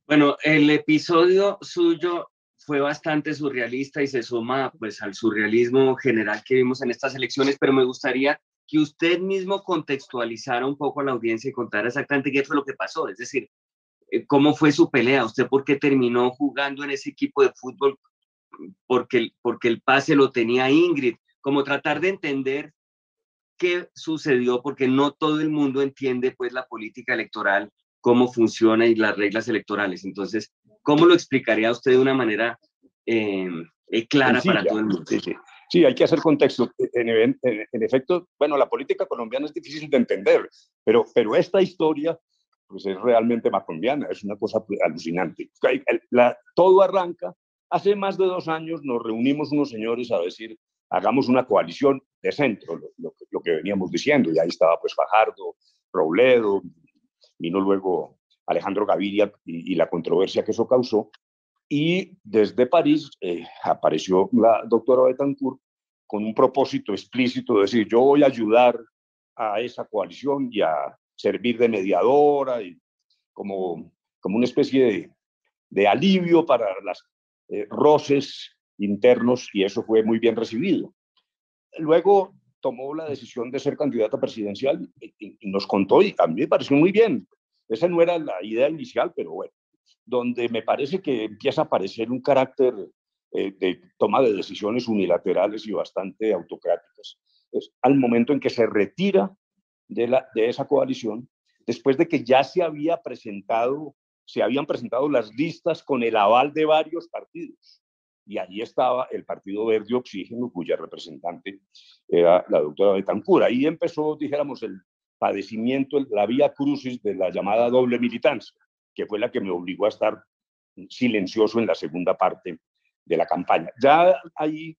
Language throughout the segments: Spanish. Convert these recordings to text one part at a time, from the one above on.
Bueno, el episodio suyo fue bastante surrealista y se suma pues al surrealismo general que vimos en estas elecciones, pero me gustaría que usted mismo contextualizara un poco a la audiencia y contara exactamente qué fue lo que pasó, es decir, cómo fue su pelea, usted por qué terminó jugando en ese equipo de fútbol, porque el pase lo tenía Ingrid, como tratar de entender qué sucedió, porque no todo el mundo entiende pues la política electoral, cómo funciona y las reglas electorales. Entonces, ¿cómo lo explicaría usted de una manera eh, clara para Sencilla. todo el mundo? Sí, sí. Sí, hay que hacer contexto. En efecto, bueno, la política colombiana es difícil de entender, pero esta historia pues es realmente macombiana, es una cosa alucinante. Todo arranca, hace más de 2 años nos reunimos unos señores a decir, hagamos una coalición de centro, lo que veníamos diciendo, y ahí estaba pues Fajardo, Robledo, vino luego Alejandro Gaviria y la controversia que eso causó, y desde París apareció la doctora Betancourt con un propósito explícito de decir, yo voy a ayudar a esa coalición y a servir de mediadora y como una especie de alivio para las roces internos, y eso fue muy bien recibido. Luego tomó la decisión de ser candidata presidencial y nos contó, y a mí me pareció muy bien. Esa no era la idea inicial, pero bueno, donde me parece que empieza a aparecer un carácter de toma de decisiones unilaterales y bastante autocráticas. Es al momento en que se retira de esa coalición, después de que ya se habían presentado las listas con el aval de varios partidos. Y allí estaba el Partido Verde Oxígeno, cuya representante era la doctora Betancur. Ahí empezó, dijéramos, el padecimiento, la vía crucis de la llamada doble militancia, que fue la que me obligó a estar silencioso en la segunda parte de la campaña. Ya ahí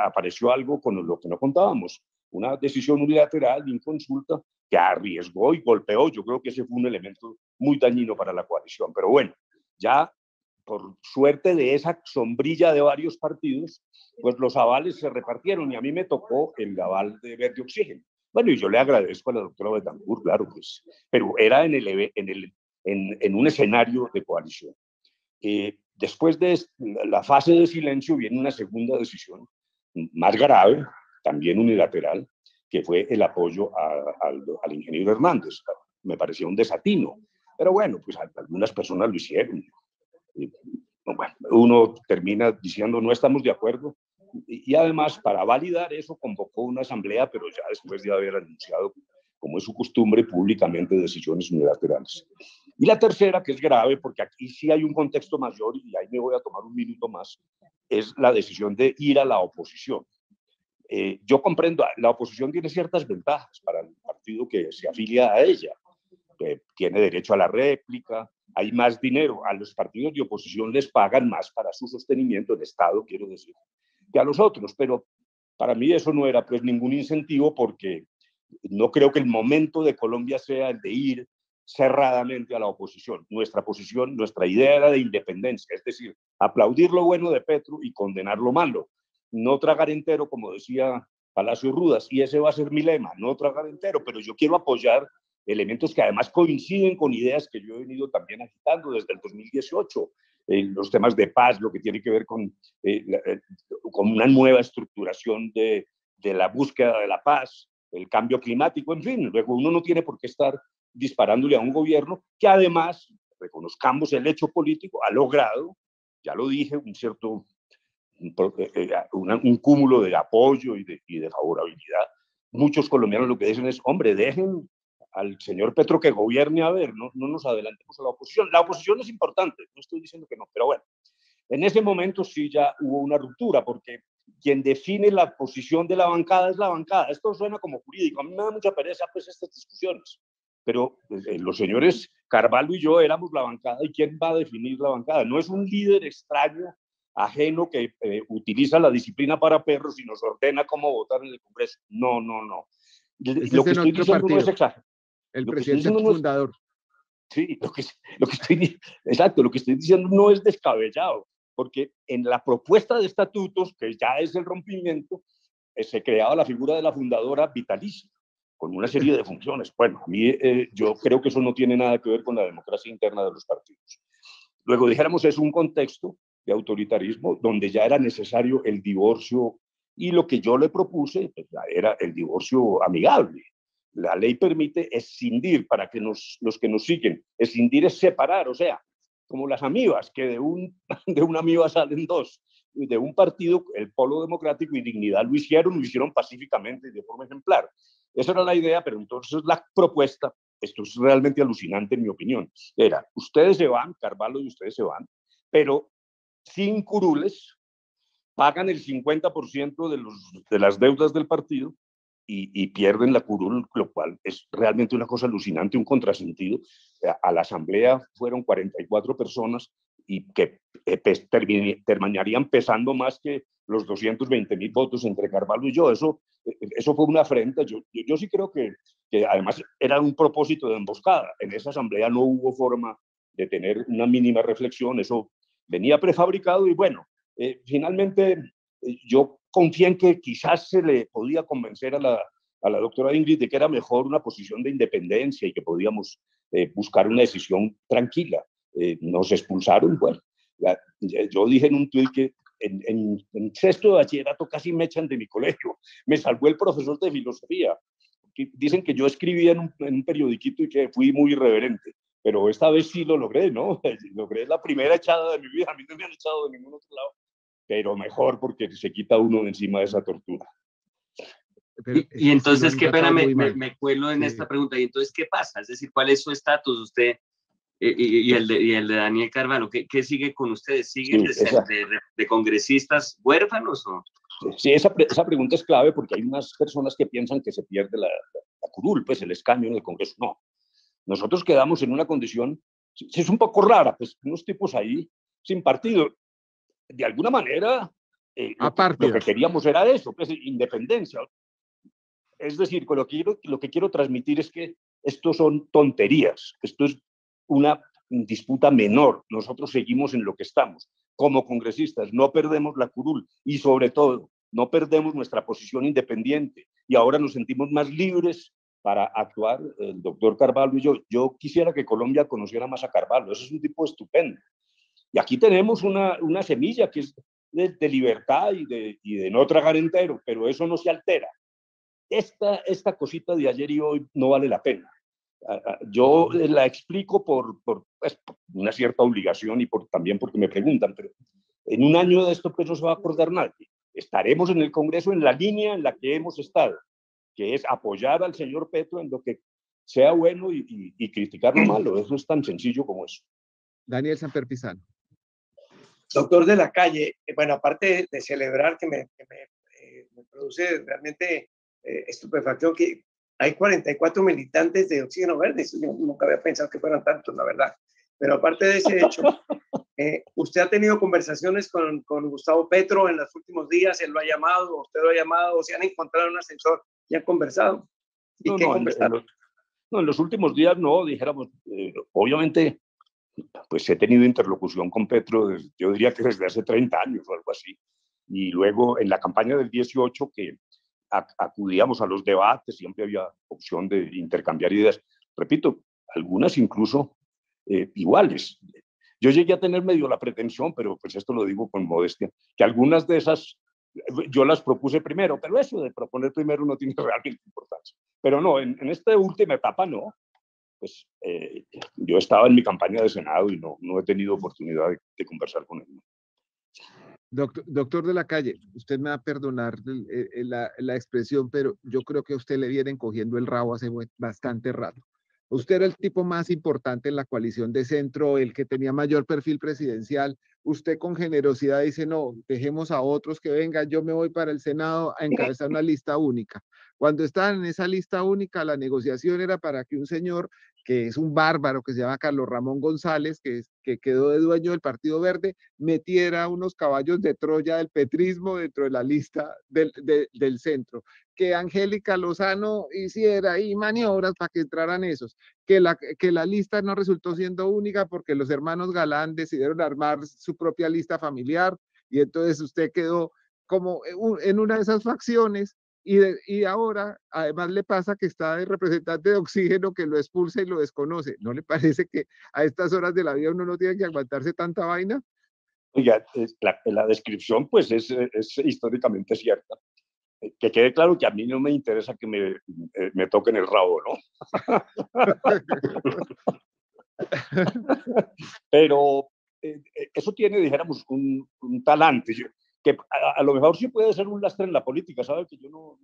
apareció algo con lo que no contábamos, una decisión unilateral, inconsulta, que arriesgó y golpeó. Yo creo que ese fue un elemento muy dañino para la coalición. Pero bueno, ya por suerte de esa sombrilla de varios partidos, pues los avales se repartieron y a mí me tocó el aval de Verde Oxígeno. Bueno, y yo le agradezco a la doctora Betancourt, claro, pues, pero era en un escenario de coalición. Después de la fase de silencio viene una segunda decisión más grave, también unilateral, que fue el apoyo al ingeniero Hernández. Me parecía un desatino, pero bueno, pues algunas personas lo hicieron. Bueno, uno termina diciendo no estamos de acuerdo, y además para validar eso convocó una asamblea, pero ya después de haber anunciado, como es su costumbre, públicamente decisiones unilaterales. Y la tercera, que es grave, porque aquí sí hay un contexto mayor, y ahí me voy a tomar un minuto más, es la decisión de ir a la oposición. Yo comprendo, la oposición tiene ciertas ventajas para el partido que se afilia a ella. Tiene derecho a la réplica, hay más dinero. A los partidos de oposición les pagan más para su sostenimiento, el Estado, quiero decir, que a los otros. Pero para mí eso no era pues ningún incentivo, porque no creo que el momento de Colombia sea el de ir cerradamente a la oposición. Nuestra posición, nuestra idea era de independencia, es decir, aplaudir lo bueno de Petro y condenar lo malo. No tragar entero, como decía Palacio Rudas, y ese va a ser mi lema, no tragar entero, pero yo quiero apoyar elementos que además coinciden con ideas que yo he venido también agitando desde el 2018, los temas de paz, lo que tiene que ver con una nueva estructuración de la búsqueda de la paz, el cambio climático, en fin. Luego uno no tiene por qué estar disparándole a un gobierno que además, reconozcamos el hecho político, ha logrado, ya lo dije, un cúmulo de apoyo y de favorabilidad. Muchos colombianos lo que dicen es, hombre, dejen al señor Petro que gobierne, a ver, no nos adelantemos a la oposición. La oposición es importante, no estoy diciendo que no, pero bueno, en ese momento sí ya hubo una ruptura, porque quien define la posición de la bancada es la bancada. Esto suena como jurídico, a mí me da mucha pereza pues estas discusiones, pero los señores Carvalho y yo éramos la bancada, y ¿quién va a definir la bancada? No es un líder extraño, ajeno, que utiliza la disciplina para perros y nos ordena cómo votar en el Congreso. No, no, no. Ese Lo es que en estoy otro diciendo no es partido, exagerado. el Lo que estoy presidente diciendo no es, fundador. sí, exacto, lo que estoy diciendo no es descabellado, porque en la propuesta de estatutos, que ya es el rompimiento, se creaba la figura de la fundadora vitalicia, con una serie de funciones. Bueno, a mí yo creo que eso no tiene nada que ver con la democracia interna de los partidos. Luego dijéramos, es un contexto de autoritarismo donde ya era necesario el divorcio, y lo que yo le propuse pues, era el divorcio amigable. La ley permite escindir para que los que nos siguen. Escindir es separar, o sea, como las amibas, que de una amiba salen dos. De un partido, el Polo Democrático y Dignidad lo hicieron pacíficamente y de forma ejemplar. Esa era la idea, pero entonces la propuesta, esto es realmente alucinante en mi opinión, era, ustedes se van, Carvalho y ustedes se van, pero sin curules, pagan el 50% de las deudas del partido y pierden la curul, lo cual es realmente una cosa alucinante, un contrasentido. A la asamblea fueron 44 personas y que terminarían pesando más que los 220.000 votos entre Carvalho y yo. Eso fue una afrenta. Yo sí creo que además era un propósito de emboscada. En esa asamblea no hubo forma de tener una mínima reflexión, eso venía prefabricado y bueno, finalmente yo confié en que quizás se le podía convencer a la doctora Ingrid de que era mejor una posición de independencia y que podíamos buscar una decisión tranquila. Nos expulsaron, bueno, yo dije en un tuit que en sexto de bachillerato casi me echan de mi colegio, me salvó el profesor de filosofía, que dicen que yo escribía en un periodiquito y que fui muy irreverente, pero esta vez sí lo logré, ¿no? Logré la primera echada de mi vida, a mí no me han echado de ningún otro lado, pero mejor porque se quita uno de encima de esa tortura. Y entonces, sí, qué pena, me cuelo en esta pregunta. ¿Y entonces qué pasa? Es decir, ¿cuál es su estatus? Usted y el de Daniel Carvalho, ¿qué sigue con ustedes? ¿Siguen de congresistas huérfanos? ¿O? Sí, esa pregunta es clave porque hay unas personas que piensan que se pierde la curul, pues el escaño en el Congreso. No, nosotros quedamos en una condición, es un poco rara, pues unos tipos ahí sin partido. De alguna manera, lo que queríamos era eso, pues independencia. Es decir, lo que quiero transmitir es que esto son tonterías, esto es una disputa menor. Nosotros seguimos en lo que estamos. Como congresistas, no perdemos la curul y sobre todo, no perdemos nuestra posición independiente y ahora nos sentimos más libres para actuar el doctor Carvalho y yo. Yo quisiera que Colombia conociera más a Carvalho, ese es un tipo estupendo. Y aquí tenemos una semilla que es de libertad y de no tragar entero, pero eso no se altera. Esta cosita de ayer y hoy no vale la pena. Yo la explico por una cierta obligación y también porque me preguntan, pero en un año de esto pues no se va a acordar nadie. Estaremos en el Congreso en la línea en la que hemos estado, que es apoyar al señor Petro en lo que sea bueno y criticar lo malo. Eso es tan sencillo como eso. Daniel Samper Pizano. Doctor de la Calle, bueno, aparte de celebrar que me produce realmente estupefacción que hay 44 militantes de Oxígeno Verde. Yo nunca había pensado que fueran tantos, la verdad. Pero aparte de ese hecho, usted ha tenido conversaciones con Gustavo Petro en los últimos días, él lo ha llamado, usted lo ha llamado, o se han encontrado en un ascensor y han conversado. ¿Y qué conversaron? En los últimos días no, dijéramos, obviamente, pues he tenido interlocución con Petro, yo diría que desde hace 30 años o algo así. Y luego en la campaña del 18, que acudíamos a los debates, siempre había opción de intercambiar ideas. Repito, algunas incluso iguales. Yo llegué a tener medio la pretensión, pero pues esto lo digo con modestia, que algunas de esas yo las propuse primero, pero eso de proponer primero no tiene realmente importancia. Pero no, en esta última etapa no. Pues yo estaba en mi campaña de Senado y no he tenido oportunidad de conversar con él. Doctor de la Calle, usted me va a perdonar la expresión, pero yo creo que a usted le vienen cogiendo el rabo hace bastante rato. Usted era el tipo más importante en la coalición de centro, el que tenía mayor perfil presidencial. Usted con generosidad dice, no, dejemos a otros que vengan, yo me voy para el Senado a encabezar una lista única. Cuando estaban en esa lista única, la negociación era para que un señor que es un bárbaro, que se llama Carlos Ramón González, que quedó de dueño del Partido Verde, metiera unos caballos de Troya del petrismo dentro de la lista del centro, que Angélica Lozano hiciera ahí maniobras para que entraran esos, que la lista no resultó siendo única porque los hermanos Galán decidieron armar su propia lista familiar y entonces usted quedó como en una de esas facciones y ahora además le pasa que está de representante de Oxígeno que lo expulsa y lo desconoce. ¿No le parece que a estas horas de la vida uno no tiene que aguantarse tanta vaina? Oiga, la descripción pues es históricamente cierta. Que quede claro que a mí no me interesa que me toquen el rabo, ¿no? Pero eso tiene, dijéramos, un talante, que a lo mejor sí puede ser un lastre en la política, ¿sabes? Que yo no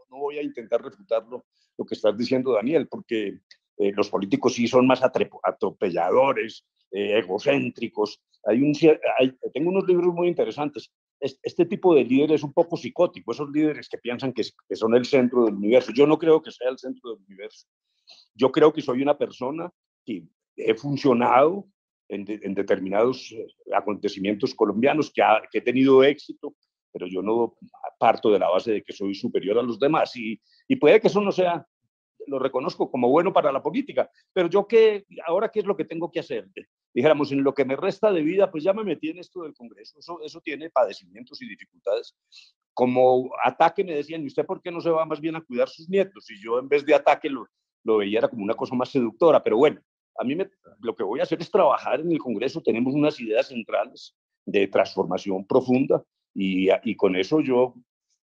voy a intentar refutarlo, lo que estás diciendo, Daniel, porque los políticos sí son más atropelladores, egocéntricos. Tengo unos libros muy interesantes. Este tipo de líderes es un poco psicótico, esos líderes que piensan que son el centro del universo. Yo no creo que sea el centro del universo. Yo creo que soy una persona que he funcionado en determinados acontecimientos colombianos, que he tenido éxito, pero yo no parto de la base de que soy superior a los demás. Y puede que eso no sea, lo reconozco como bueno para la política, pero ahora qué es lo que tengo que hacer. Dijéramos, en lo que me resta de vida, pues ya me metí en esto del Congreso. Eso tiene padecimientos y dificultades. Como ataque me decían, ¿y usted por qué no se va más bien a cuidar sus nietos? Y yo en vez de ataque lo veía era como una cosa más seductora, pero bueno, lo que voy a hacer es trabajar en el Congreso. Tenemos unas ideas centrales de transformación profunda y con eso yo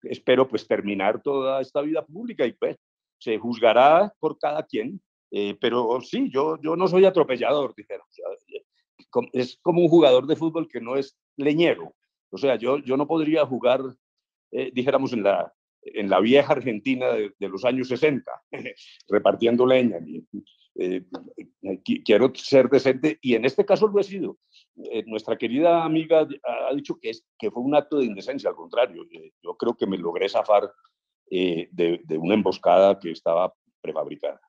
espero pues terminar toda esta vida pública y pues se juzgará por cada quien, pero sí, yo no soy atropellador, dijéramos. Es como un jugador de fútbol que no es leñero. O sea, yo no podría jugar, dijéramos, en la vieja Argentina de los años 60, repartiendo leña. Quiero ser decente y en este caso lo he sido. Nuestra querida amiga ha dicho que fue un acto de indecencia, al contrario. Yo creo que me logré zafar de una emboscada que estaba prefabricada.